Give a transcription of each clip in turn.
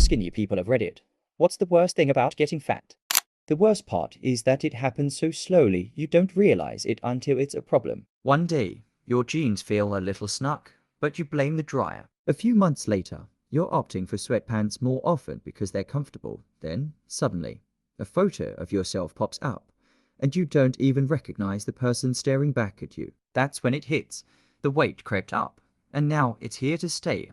skinny people of Reddit. What's the worst thing about getting fat? The worst part is that it happens so slowly you don't realize it until it's a problem. One day, your jeans feel a little snug, but you blame the dryer. A few months later, you're opting for sweatpants more often because they're comfortable. Then, suddenly, a photo of yourself pops up, and you don't even recognize the person staring back at you. That's when it hits. The weight crept up, and now it's here to stay,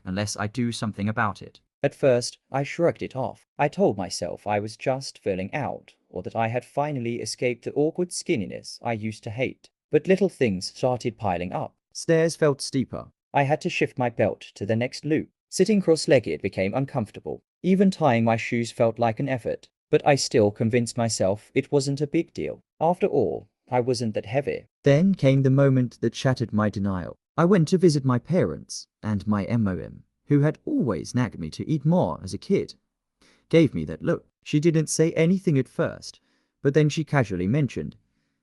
unless I do something about it. At first, I shrugged it off. I told myself I was just filling out, or that I had finally escaped the awkward skinniness I used to hate. But little things started piling up. Stairs felt steeper. I had to shift my belt to the next loop. Sitting cross-legged became uncomfortable. Even tying my shoes felt like an effort. But I still convinced myself it wasn't a big deal. After all, I wasn't that heavy. Then came the moment that shattered my denial. I went to visit my parents, and my mom, who had always nagged me to eat more as a kid, gave me that look. She didn't say anything at first, but then she casually mentioned,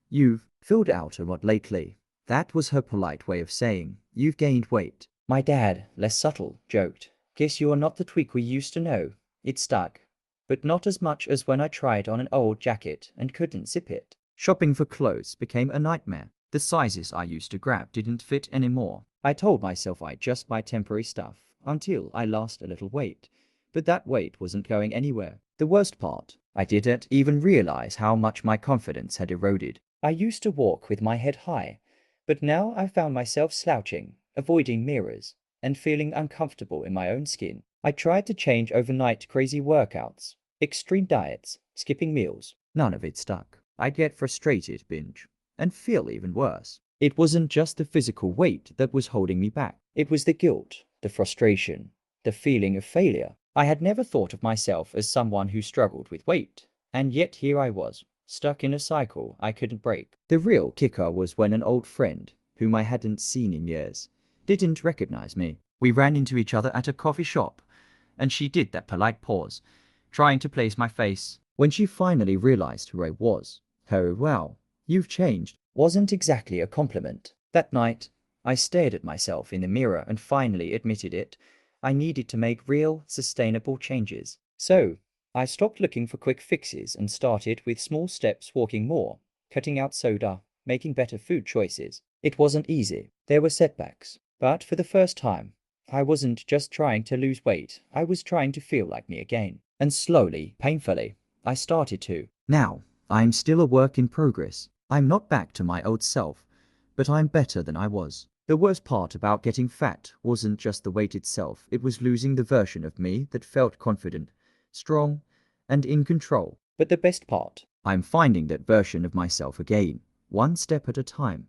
"You've filled out a lot lately." That was her polite way of saying, "You've gained weight." My dad, less subtle, joked, "Guess you're not the tweak we used to know." It stuck, but not as much as when I tried on an old jacket and couldn't zip it. Shopping for clothes became a nightmare. The sizes I used to grab didn't fit anymore. I told myself I'd just buy temporary stuff until I lost a little weight, but that weight wasn't going anywhere. The worst part, I didn't even realize how much my confidence had eroded. I used to walk with my head high, but now I found myself slouching, avoiding mirrors, and feeling uncomfortable in my own skin. I tried to change overnight crazy workouts, extreme diets, skipping meals. None of it stuck. I'd get frustrated, binge, and feel even worse. It wasn't just the physical weight that was holding me back. It was the guilt, the frustration, the feeling of failure. I had never thought of myself as someone who struggled with weight, and yet here I was, stuck in a cycle I couldn't break. The real kicker was when an old friend, whom I hadn't seen in years, didn't recognize me. We ran into each other at a coffee shop, and she did that polite pause, trying to place my face. When she finally realized who I was, "Oh wow, you've changed," wasn't exactly a compliment. That night, I stared at myself in the mirror and finally admitted it. I needed to make real, sustainable changes. So, I stopped looking for quick fixes and started with small steps, walking more, cutting out soda, making better food choices. It wasn't easy. There were setbacks. But for the first time, I wasn't just trying to lose weight, I was trying to feel like me again. And slowly, painfully, I started to. Now, I'm still a work in progress. I'm not back to my old self, but I'm better than I was. The worst part about getting fat wasn't just the weight itself, it was losing the version of me that felt confident, strong, and in control. But the best part, I'm finding that version of myself again, one step at a time.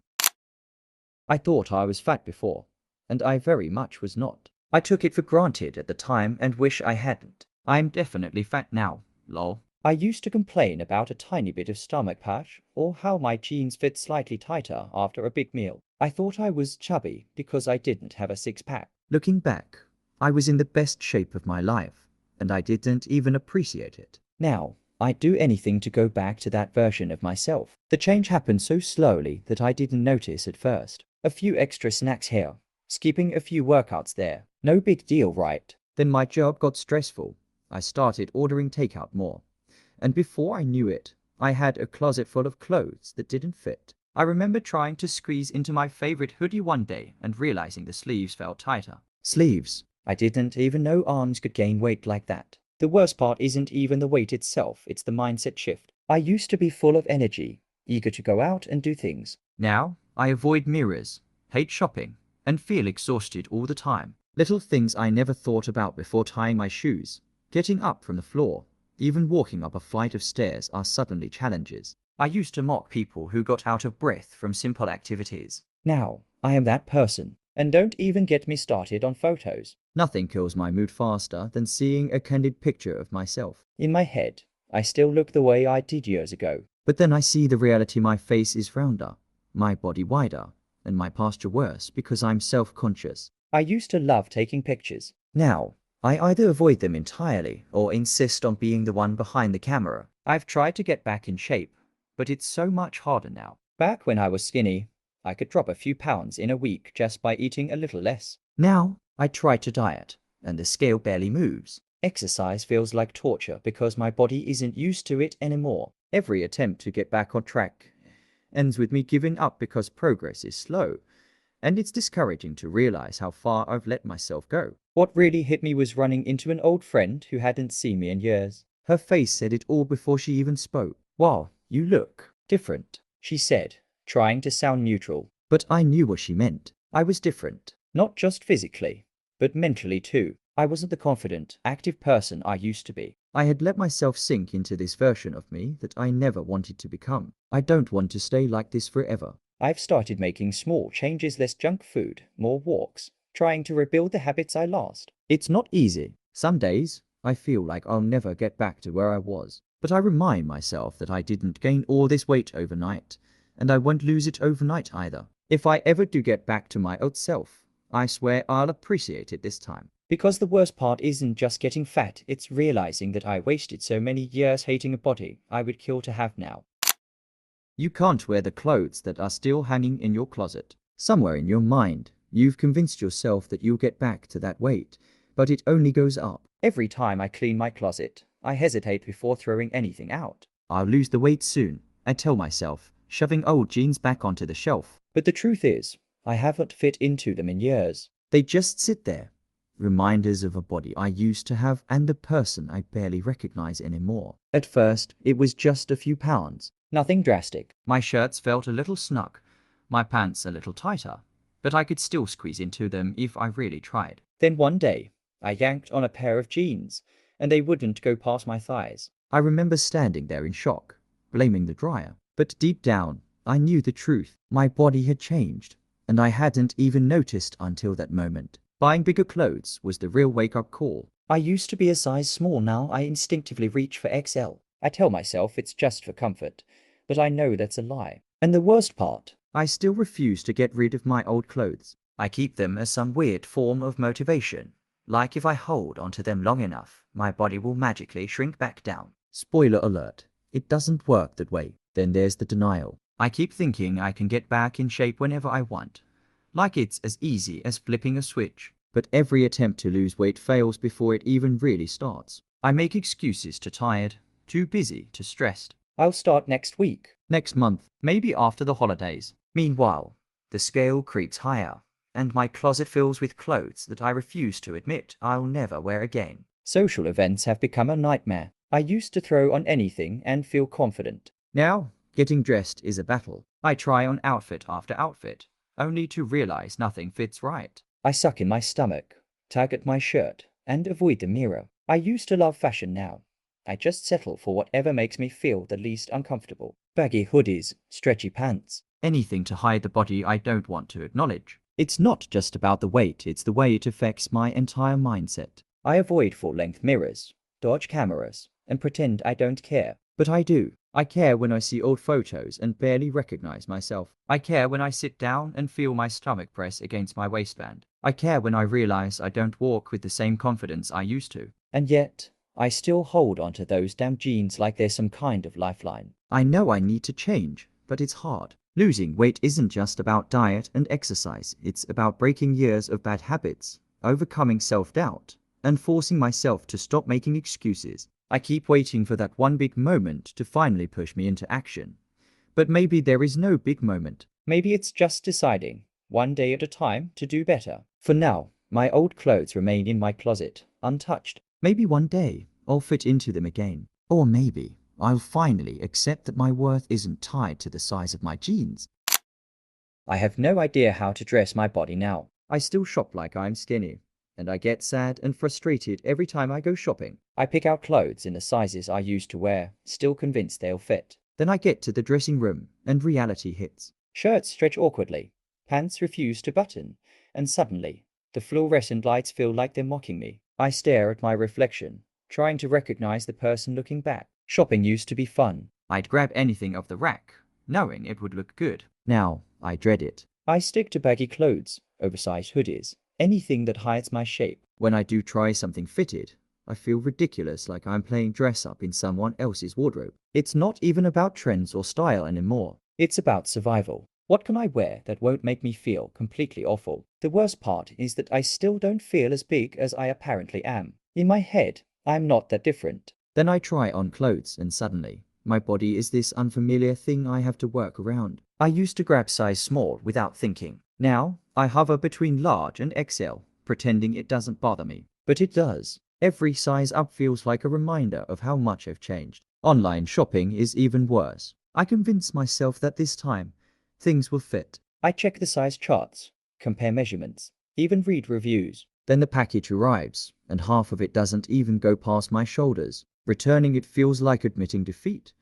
I thought I was fat before, and I very much was not. I took it for granted at the time and wish I hadn't. I'm definitely fat now, lol. I used to complain about a tiny bit of stomach patch, or how my jeans fit slightly tighter after a big meal. I thought I was chubby because I didn't have a six-pack. Looking back, I was in the best shape of my life, and I didn't even appreciate it. Now, I'd do anything to go back to that version of myself. The change happened so slowly that I didn't notice at first. A few extra snacks here, skipping a few workouts there. No big deal, right? Then my job got stressful. I started ordering takeout more. And before I knew it, I had a closet full of clothes that didn't fit. I remember trying to squeeze into my favorite hoodie one day and realizing the sleeves felt tighter. Sleeves. I didn't even know arms could gain weight like that. The worst part isn't even the weight itself, it's the mindset shift. I used to be full of energy, eager to go out and do things. Now, I avoid mirrors, hate shopping, and feel exhausted all the time. Little things I never thought about before: tying my shoes, getting up from the floor, even walking up a flight of stairs are suddenly challenges. I used to mock people who got out of breath from simple activities. Now, I am that person. And don't even get me started on photos. Nothing kills my mood faster than seeing a candid picture of myself. In my head, I still look the way I did years ago. But then I see the reality: my face is rounder, my body wider, and my posture worse because I'm self-conscious. I used to love taking pictures. Now, I either avoid them entirely or insist on being the one behind the camera. I've tried to get back in shape, but it's so much harder now. Back when I was skinny, I could drop a few pounds in a week just by eating a little less. Now, I try to diet, and the scale barely moves. Exercise feels like torture because my body isn't used to it anymore. Every attempt to get back on track ends with me giving up because progress is slow, and it's discouraging to realize how far I've let myself go. What really hit me was running into an old friend who hadn't seen me in years. Her face said it all before she even spoke. "Wow, you look different," she said, trying to sound neutral. But I knew what she meant. I was different, not just physically, but mentally too. I wasn't the confident, active person I used to be. I had let myself sink into this version of me that I never wanted to become. I don't want to stay like this forever. I've started making small changes, less junk food, more walks, trying to rebuild the habits I lost. It's not easy. Some days, I feel like I'll never get back to where I was. But I remind myself that I didn't gain all this weight overnight, and I won't lose it overnight either. If I ever do get back to my old self, I swear I'll appreciate it this time. Because the worst part isn't just getting fat, it's realizing that I wasted so many years hating a body I would kill to have now. You can't wear the clothes that are still hanging in your closet. Somewhere in your mind, you've convinced yourself that you'll get back to that weight, but it only goes up. Every time I clean my closet, I hesitate before throwing anything out. I'll lose the weight soon, I tell myself, shoving old jeans back onto the shelf. But the truth is, I haven't fit into them in years. They just sit there, reminders of a body I used to have and a person I barely recognize anymore. At first, it was just a few pounds. Nothing drastic. My shirts felt a little snug, my pants a little tighter, but I could still squeeze into them if I really tried. Then one day, I yanked on a pair of jeans, and they wouldn't go past my thighs. I remember standing there in shock, blaming the dryer. But deep down, I knew the truth. My body had changed, and I hadn't even noticed until that moment. Buying bigger clothes was the real wake-up call. I used to be a size small, now I instinctively reach for XL. I tell myself it's just for comfort, but I know that's a lie. And the worst part, I still refuse to get rid of my old clothes. I keep them as some weird form of motivation. Like if I hold onto them long enough, my body will magically shrink back down. Spoiler alert, it doesn't work that way. Then there's the denial. I keep thinking I can get back in shape whenever I want. Like it's as easy as flipping a switch. But every attempt to lose weight fails before it even really starts. I make excuses: too tired, too busy, too stressed. I'll start next week, next month, maybe after the holidays. Meanwhile, the scale creeps higher, and my closet fills with clothes that I refuse to admit I'll never wear again. Social events have become a nightmare. I used to throw on anything and feel confident. Now, getting dressed is a battle. I try on outfit after outfit, only to realize nothing fits right. I suck in my stomach, tug at my shirt, and avoid the mirror. I used to love fashion. Now I just settle for whatever makes me feel the least uncomfortable. Baggy hoodies, stretchy pants, anything to hide the body I don't want to acknowledge. It's not just about the weight, it's the way it affects my entire mindset. I avoid full-length mirrors, dodge cameras, and pretend I don't care. But I do. I care when I see old photos and barely recognize myself. I care when I sit down and feel my stomach press against my waistband. I care when I realize I don't walk with the same confidence I used to. And yet, I still hold onto those damn jeans like they're some kind of lifeline. I know I need to change, but it's hard. Losing weight isn't just about diet and exercise. It's about breaking years of bad habits, overcoming self-doubt, and forcing myself to stop making excuses. I keep waiting for that one big moment to finally push me into action. But maybe there is no big moment. Maybe it's just deciding, one day at a time, to do better. For now, my old clothes remain in my closet, untouched. Maybe one day, I'll fit into them again. Or maybe I'll finally accept that my worth isn't tied to the size of my jeans. I have no idea how to dress my body now. I still shop like I'm skinny, and I get sad and frustrated every time I go shopping. I pick out clothes in the sizes I used to wear, still convinced they'll fit. Then I get to the dressing room, and reality hits. Shirts stretch awkwardly, pants refuse to button, and suddenly, the fluorescent lights feel like they're mocking me. I stare at my reflection, trying to recognize the person looking back. Shopping used to be fun. I'd grab anything off the rack, knowing it would look good. Now, I dread it. I stick to baggy clothes, oversized hoodies, anything that hides my shape. When I do try something fitted, I feel ridiculous, like I'm playing dress up in someone else's wardrobe. It's not even about trends or style anymore. It's about survival. What can I wear that won't make me feel completely awful? The worst part is that I still don't feel as big as I apparently am. In my head, I'm not that different. Then I try on clothes and suddenly, my body is this unfamiliar thing I have to work around. I used to grab size small without thinking. Now, I hover between large and XL, pretending it doesn't bother me. But it does. Every size up feels like a reminder of how much I've changed. Online shopping is even worse. I convince myself that this time, things will fit. I check the size charts, compare measurements, even read reviews. Then the package arrives, and half of it doesn't even go past my shoulders. Returning it feels like admitting defeat.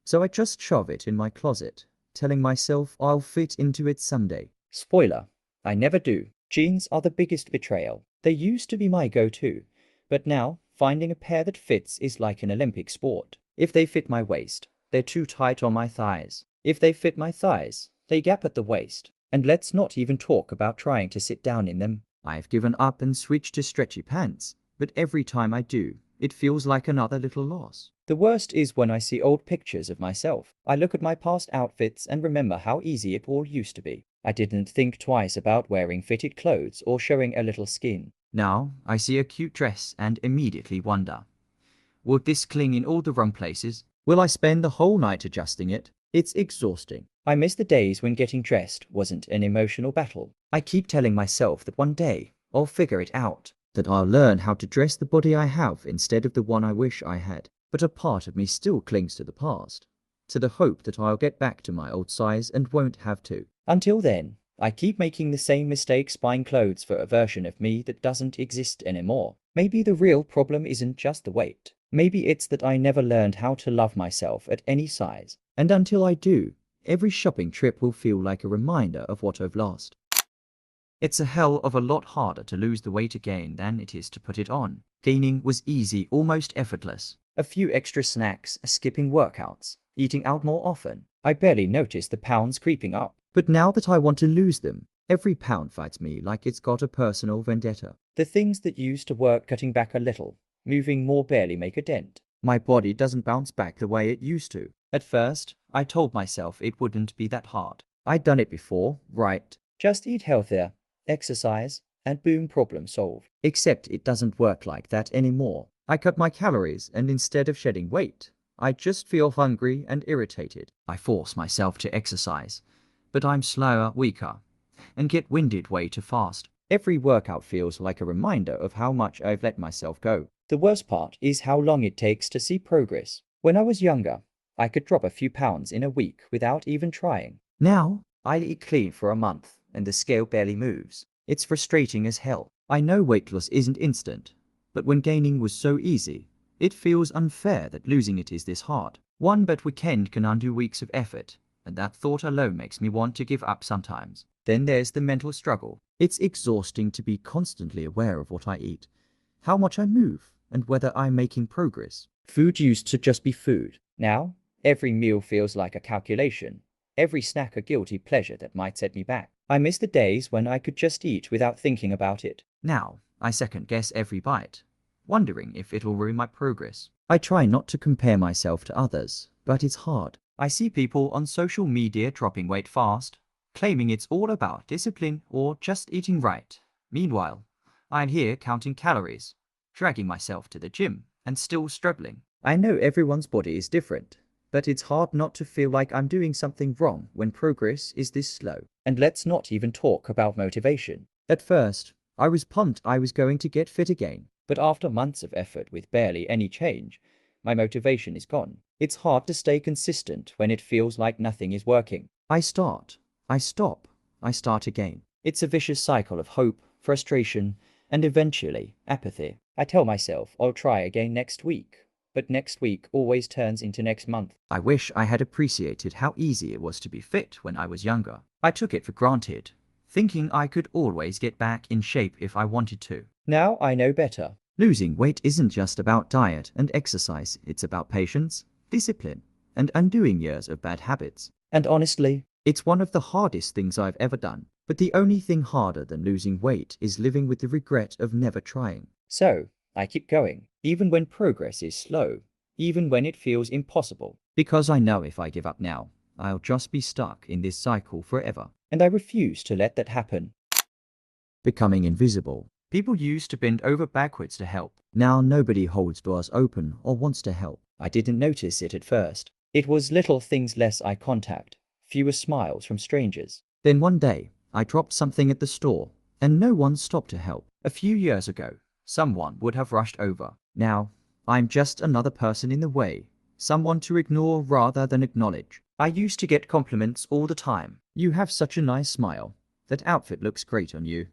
So I just shove it in my closet, telling myself I'll fit into it someday. Spoiler, I never do. Jeans are the biggest betrayal. They used to be my go-to, but now finding a pair that fits is like an Olympic sport. If they fit my waist, they're too tight on my thighs. If they fit my thighs, they gap at the waist. And let's not even talk about trying to sit down in them. I've given up and switched to stretchy pants, but every time I do, it feels like another little loss. The worst is when I see old pictures of myself. I look at my past outfits and remember how easy it all used to be. I didn't think twice about wearing fitted clothes or showing a little skin. Now, I see a cute dress and immediately wonder, would this cling in all the wrong places? Will I spend the whole night adjusting it? It's exhausting. I miss the days when getting dressed wasn't an emotional battle. I keep telling myself that one day I'll figure it out, that I'll learn how to dress the body I have instead of the one I wish I had. But a part of me still clings to the past, to the hope that I'll get back to my old size and won't have to. Until then, I keep making the same mistakes buying clothes for a version of me that doesn't exist anymore. Maybe the real problem isn't just the weight. Maybe it's that I never learned how to love myself at any size. And until I do, every shopping trip will feel like a reminder of what I've lost. It's a hell of a lot harder to lose the weight again than it is to put it on. Gaining was easy, almost effortless. A few extra snacks, skipping workouts, eating out more often. I barely noticed the pounds creeping up. But now that I want to lose them, every pound fights me like it's got a personal vendetta. The things that used to work cutting back a little, moving more barely make a dent. My body doesn't bounce back the way it used to. At first, I told myself it wouldn't be that hard. I'd done it before, right? Just eat healthier, exercise, and boom, problem solved. Except it doesn't work like that anymore. I cut my calories and instead of shedding weight, I just feel hungry and irritated. I force myself to exercise, but I'm slower, weaker, and get winded way too fast. Every workout feels like a reminder of how much I've let myself go. The worst part is how long it takes to see progress. When I was younger, I could drop a few pounds in a week without even trying. Now, I eat clean for a month and the scale barely moves. It's frustrating as hell. I know weight loss isn't instant, but when gaining was so easy, it feels unfair that losing it is this hard. One bad weekend can undo weeks of effort, and that thought alone makes me want to give up sometimes. Then there's the mental struggle. It's exhausting to be constantly aware of what I eat, how much I move, and whether I'm making progress. Food used to just be food. Now, every meal feels like a calculation. Every snack a guilty pleasure that might set me back. I miss the days when I could just eat without thinking about it. Now, I second guess every bite, wondering if it'll ruin my progress. I try not to compare myself to others, but it's hard. I see people on social media dropping weight fast, claiming it's all about discipline or just eating right. Meanwhile, I'm here counting calories, dragging myself to the gym, and still struggling. I know everyone's body is different, but it's hard not to feel like I'm doing something wrong when progress is this slow. And let's not even talk about motivation. At first, I was pumped I was going to get fit again, but after months of effort with barely any change, my motivation is gone. It's hard to stay consistent when it feels like nothing is working. I start, I stop, I start again. It's a vicious cycle of hope, frustration, and eventually apathy. I tell myself I'll try again next week, but next week always turns into next month. I wish I had appreciated how easy it was to be fit when I was younger. I took it for granted, thinking I could always get back in shape if I wanted to. Now I know better. Losing weight isn't just about diet and exercise, it's about patience, discipline, and undoing years of bad habits. And honestly, it's one of the hardest things I've ever done. But the only thing harder than losing weight is living with the regret of never trying. So, I keep going, even when progress is slow, even when it feels impossible. Because I know if I give up now, I'll just be stuck in this cycle forever. And I refuse to let that happen. Becoming invisible. People used to bend over backwards to help. Now nobody holds doors open or wants to help. I didn't notice it at first. It was little things, less eye contact, fewer smiles from strangers. Then one day, I dropped something at the store, and no one stopped to help. A few years ago, someone would have rushed over. Now, I'm just another person in the way, someone to ignore rather than acknowledge. I used to get compliments all the time. You have such a nice smile. That outfit looks great on you.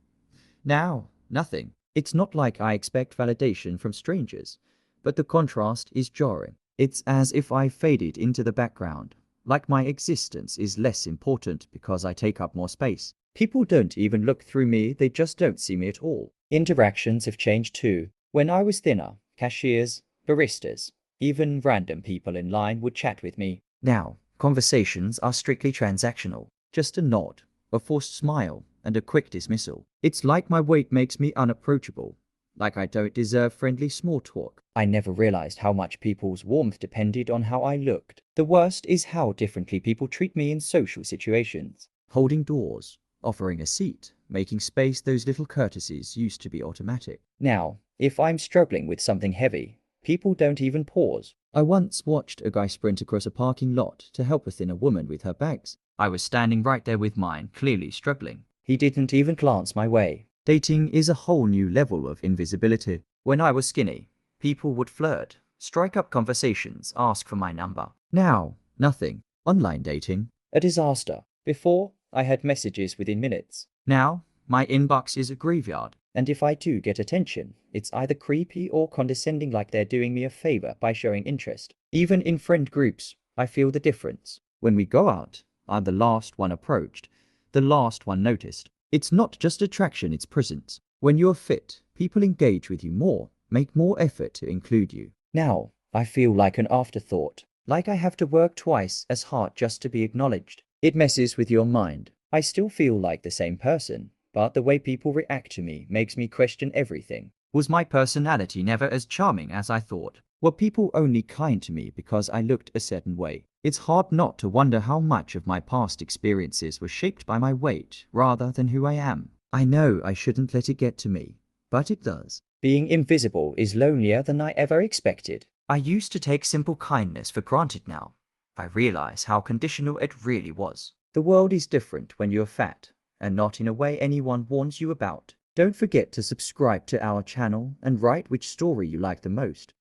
Now, nothing. It's not like I expect validation from strangers, but the contrast is jarring. It's as if I faded into the background, like my existence is less important because I take up more space. People don't even look through me, they just don't see me at all. Interactions have changed too. When I was thinner, cashiers, baristas, even random people in line would chat with me. Now, conversations are strictly transactional. Just a nod, a forced smile, and a quick dismissal. It's like my weight makes me unapproachable, like I don't deserve friendly small talk. I never realized how much people's warmth depended on how I looked. The worst is how differently people treat me in social situations. Holding doors, offering a seat, making space, those little courtesies used to be automatic. Now, if I'm struggling with something heavy, people don't even pause. I once watched a guy sprint across a parking lot to help a thinner woman with her bags. I was standing right there with mine, clearly struggling. He didn't even glance my way. Dating is a whole new level of invisibility. When I was skinny, people would flirt, strike up conversations, ask for my number. Now, nothing. Online dating, a disaster. Before, I had messages within minutes. Now, my inbox is a graveyard. And if I do get attention, it's either creepy or condescending, like they're doing me a favor by showing interest. Even in friend groups, I feel the difference. When we go out, I'm the last one approached, the last one noticed. It's not just attraction, it's presence. When you're fit, people engage with you more, make more effort to include you. Now, I feel like an afterthought, like I have to work twice as hard just to be acknowledged. It messes with your mind. I still feel like the same person, but the way people react to me makes me question everything. Was my personality never as charming as I thought? Were people only kind to me because I looked a certain way? It's hard not to wonder how much of my past experiences were shaped by my weight rather than who I am. I know I shouldn't let it get to me, but it does. Being invisible is lonelier than I ever expected. I used to take simple kindness for granted now. I realize how conditional it really was. The world is different when you're fat, and not in a way anyone warns you about. Don't forget to subscribe to our channel and write which story you like the most.